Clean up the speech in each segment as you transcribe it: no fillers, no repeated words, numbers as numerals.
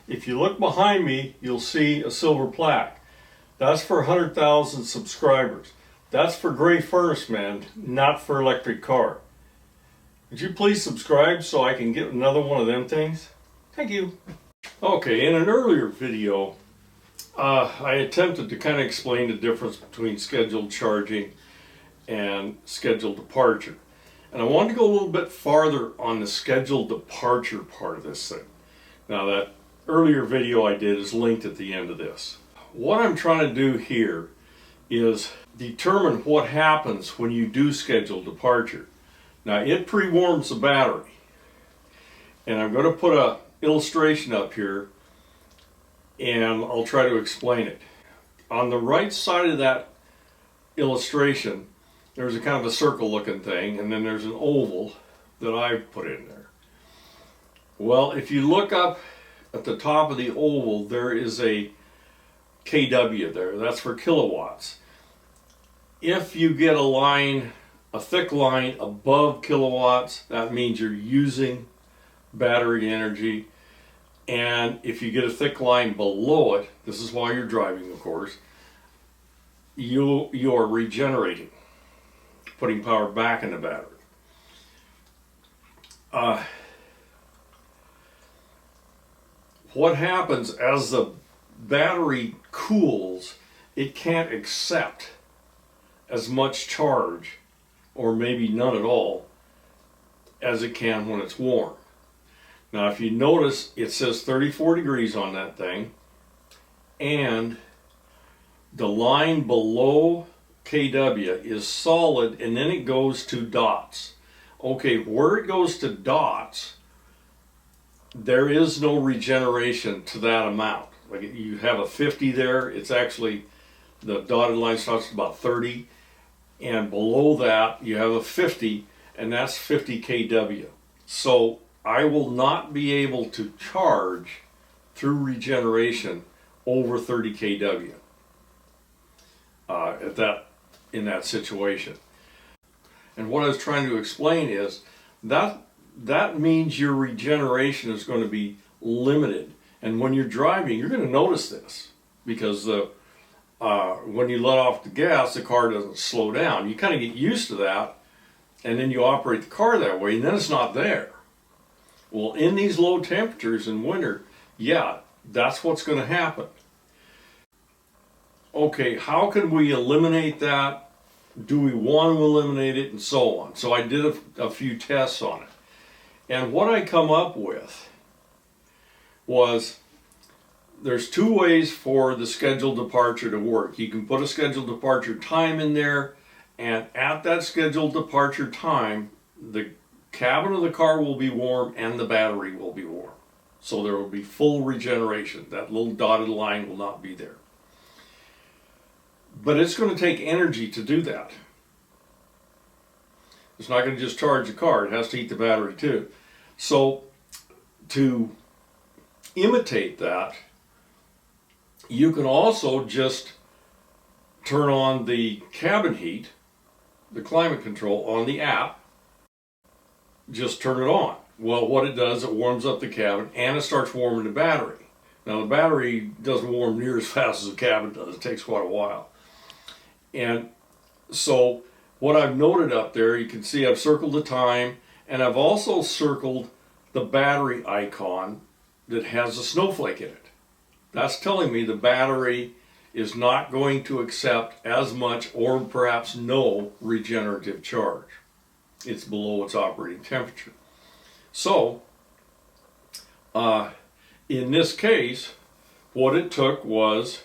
If you look behind me, you'll see a silver plaque. That's for 100,000 subscribers. That's for Gray Furnace Man, not for Electric Car. Would you please subscribe so I can get another one of them things? Thank you. Okay, in an earlier video, I attempted to kind of explain the difference between scheduled charging and scheduled departure. And I wanted to go a little bit farther on the scheduled departure part of this thing. Now, that earlier video I did is linked at the end of this. What I'm trying to do here is determine what happens when you do scheduled departure. Now, it pre-warms the battery. And I'm going to put an illustration up here and I'll try to explain it. On the right side of that illustration, there's a kind of a circle looking thing, and then there's an oval that I've put in there. Well, if you look up at the top of the oval, there is a kW there. That's for kilowatts. If you get a thick line above kilowatts, that means you're using battery energy. And if you get a thick line below it, this is while you're driving, of course, you are regenerating, putting power back in the battery. What happens as the battery cools, it can't accept as much charge, or maybe none at all, as it can when it's warm. Now, if you notice, it says 34 degrees on that thing, and the line below kW is solid, and then it goes to dots. Okay, where it goes to dots, there is no regeneration to that amount. Like, you have a 50 there, it's actually, the dotted line starts at about 30, and below that you have a 50, and that's 50 kW. So I will not be able to charge through regeneration over 30 kW in that situation. And what I was trying to explain is that means your regeneration is going to be limited. And when you're driving, you're going to notice this, because when you let off the gas, the car doesn't slow down. You kind of get used to that, and then you operate the car that way, and then it's not there. Well, in these low temperatures in winter, yeah, that's what's going to happen. Okay, how can we eliminate that? Do we want to eliminate it? And so on. So I did a few tests on it. And what I come up with was, there's two ways for the scheduled departure to work. You can put a scheduled departure time in there, and at that scheduled departure time, the cabin of the car will be warm and the battery will be warm. So there will be full regeneration. That little dotted line will not be there. But it's going to take energy to do that. It's not going to just charge the car. It has to heat the battery too. So to imitate that, you can also just turn on the cabin heat, the climate control, on the app. Just turn it on. Well, what it does, it warms up the cabin and it starts warming the battery. Now, the battery doesn't warm near as fast as the cabin does. It takes quite a while. And so what I've noted up there, you can see I've circled the time, and I've also circled the battery icon that has a snowflake in it. That's telling me the battery is not going to accept as much, or perhaps no, regenerative charge. It's below its operating temperature. So, in this case, what it took was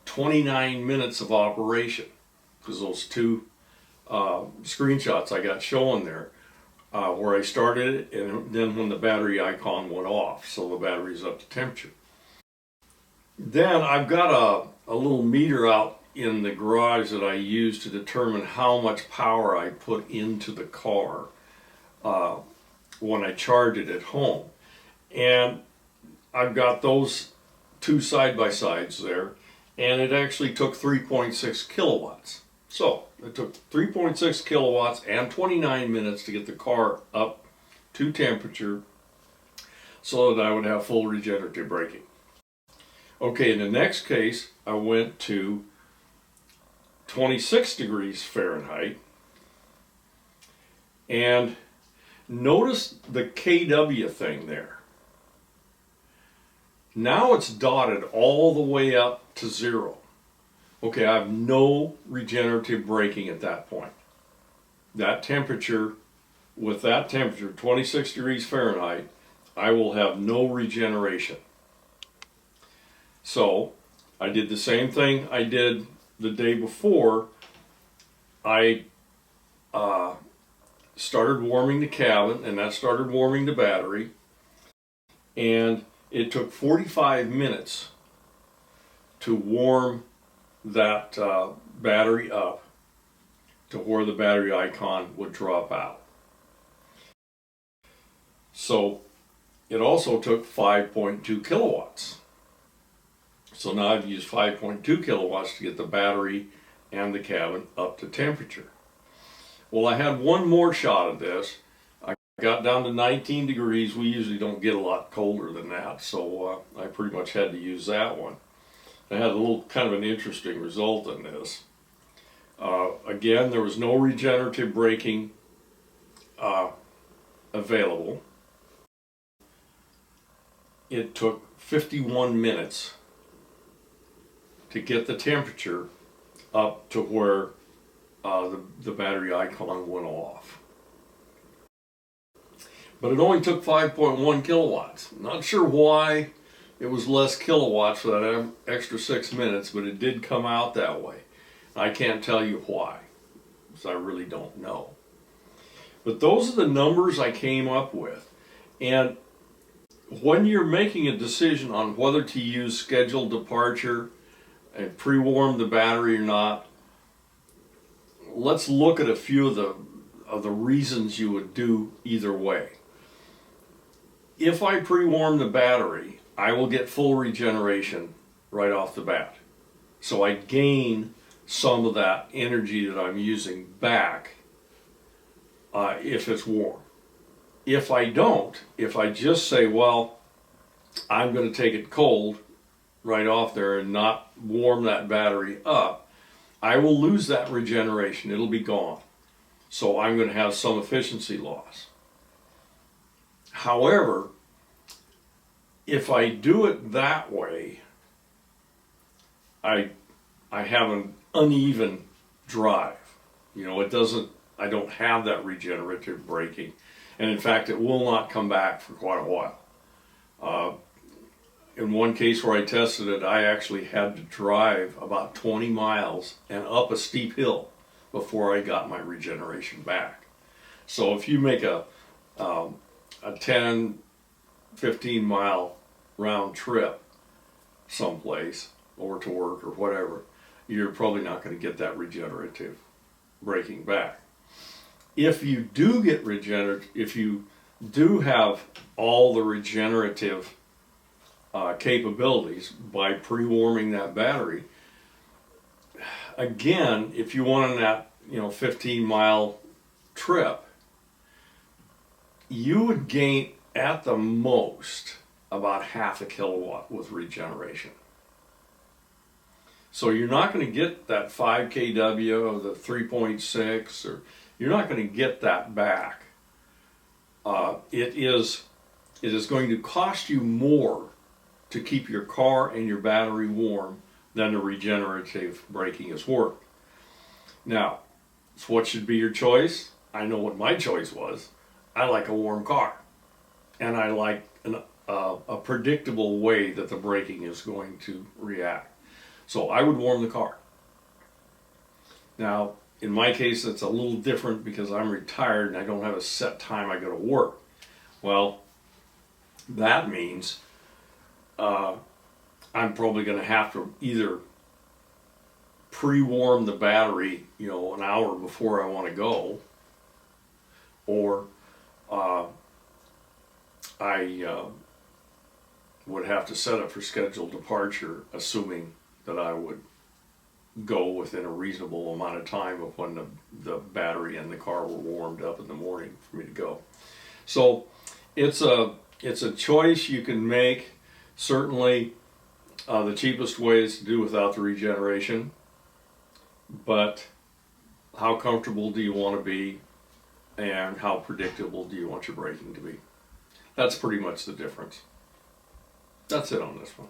29 minutes of operation, because those two screenshots I got showing there, where I started it, and then when the battery icon went off, so the battery's up to temperature. Then I've got a little meter out in the garage that I use to determine how much power I put into the car when I charge it at home. And I've got those two side-by-sides there, and it actually took 3.6 kilowatts. So it took 3.6 kilowatts and 29 minutes to get the car up to temperature. so that I would have full regenerative braking. Okay, in the next case, I went to 26 degrees Fahrenheit, and notice the KW thing there. Now it's dotted all the way up to 0. Okay, I have no regenerative braking at that point. That temperature, with that temperature, 26 degrees Fahrenheit, I will have no regeneration. So I did the same thing I did the day before. I started warming the cabin, and that started warming the battery, and it took 45 minutes to warm that battery up to where the battery icon would drop out. So it also took 5.2 kilowatts. So now I've used 5.2 kilowatts to get the battery and the cabin up to temperature. Well, I had one more shot of this. I got down to 19 degrees. We usually don't get a lot colder than that, so I pretty much had to use that one. I had a little kind of an interesting result in this. Again, there was no regenerative braking available. It took 51 minutes to get the temperature up to where the battery icon went off. But it only took 5.1 kilowatts. Not sure why it was less kilowatts for that extra 6 minutes, but it did come out that way. I can't tell you why, because I really don't know. But those are the numbers I came up with. And when you're making a decision on whether to use scheduled departure and pre-warm the battery or not, let's look at a few of the reasons you would do either way. If I pre-warm the battery, I will get full regeneration right off the bat. So I gain some of that energy that I'm using back if it's warm. If I don't, if I just say, well, I'm going to take it cold right off there and not warm that battery up, I will lose that regeneration. It'll be gone. So I'm going to have some efficiency loss. However, if I do it that way, I have an uneven drive. You know, I don't have that regenerative braking. And in fact, it will not come back for quite a while. In one case where I tested it, I actually had to drive about 20 miles and up a steep hill before I got my regeneration back. So if you make a 10, 15 mile round trip someplace, or to work or whatever, you're probably not going to get that regenerative braking back. If you do get regenerative, if you do have all the regenerative capabilities by pre-warming that battery, again, if you went on that 15-mile trip, you would gain at the most about half a kilowatt with regeneration. So you're not going to get that 5 kW or the 3.6, or you're not going to get that back. It is going to cost you more to keep your car and your battery warm than the regenerative braking is worth. Now, so what should be your choice? I know what my choice was. I like a warm car, and I like a predictable way that the braking is going to react. So I would warm the car. Now, in my case, it's a little different because I'm retired and I don't have a set time I go to work. Well, that means I'm probably going to have to either pre-warm the battery, an hour before I want to go, or I would have to set up for scheduled departure, assuming that I would go within a reasonable amount of time of when the battery and the car were warmed up in the morning for me to go. So it's a It's a choice you can make. Certainly, the cheapest way is to do without the regeneration. But how comfortable do you want to be, and how predictable do you want your braking to be? That's pretty much the difference. That's it on this one.